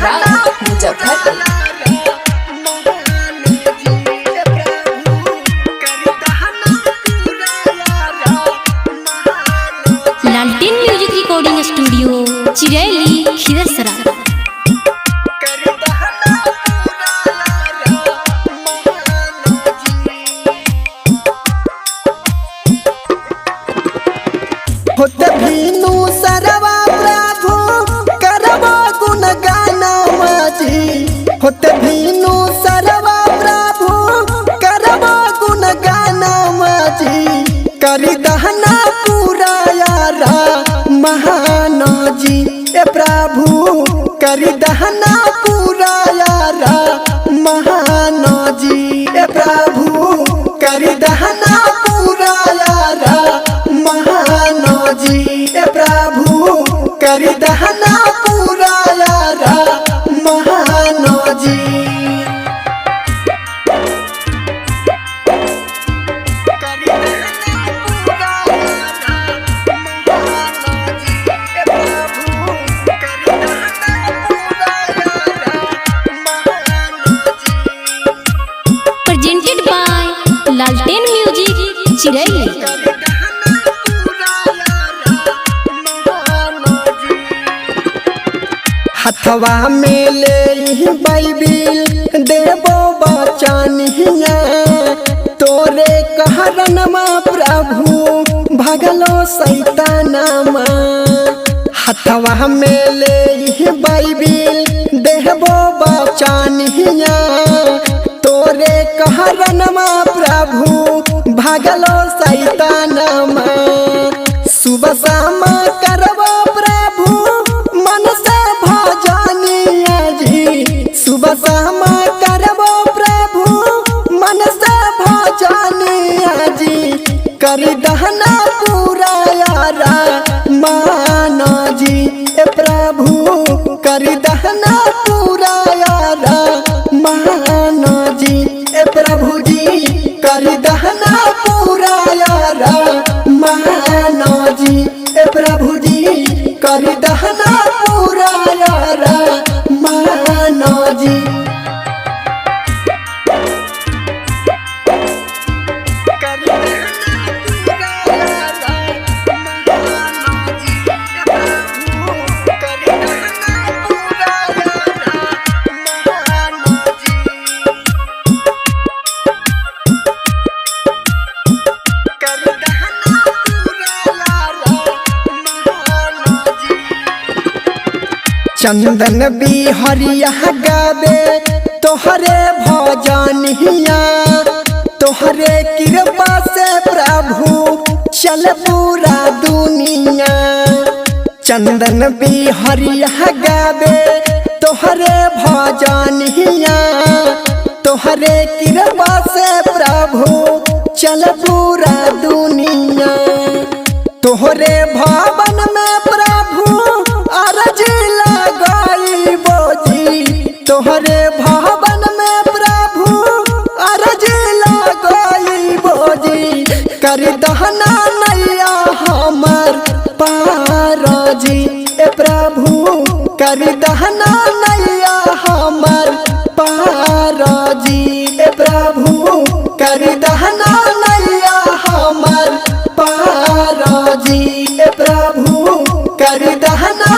बाग मुजफ्फरपुर। लालटेन music recording studio चिरैली Khirsara. होते भीनु सरवा प्रभु करवा गुण गाना माजी। होते भीनु सरवा प्रभु करवा गुण गाना माजी। करी दहना पूरा यारा महान जी ए प्रभु करी दहना पूरा यारा महान जी ए प्रभु करी दहना पूरा यारा महान जी ए प्रभु करी दहना पूरा यारा महान जी। प्रेजेंटेड बाय लालटेन म्यूजिक चिरैली। हथवा में ले बाइबिल देवो बचनिया। तोरे कहरनमा प्रभु भगलो सैतानमा। हथवा में ले बाइबिल देवो बचनिया। तोरे कहरनमा प्रभु भगलो सैतानमा। सुबह शाम करबो प्रभु मन से भजनिया जी। सुबह शाम करबो प्रभु मन से भजनिया जी। करी दहना पूरा यारा मान जी ए प्रभु करी दहना पूरा यारा मान जी ए प्रभु जी करी दहना पूरा यारा मान जी ए प्रभु जी करी दहना पूरा यारा मान जी। चंदन बिहरिया गावे तोहरे भजनिया। तोहरे कृपा से प्रभु चल पूरा दुनिया। चंदन बिहरिया गावे तोहरे भजनिया। तोहरे कृपा से प्रभु चल पूरा दुनिया। तोहरे भवन में प्रभु अरज लगाई बोजी। तोहरे भवन में प्रभु अरज लगाई बोजी। करी दहना नैया हमर पार जी ए प्रभु करी दहना नैया हमर पार जी ए प्रभु करी दहना नैया हमर पार जी ए प्रभु करी दहना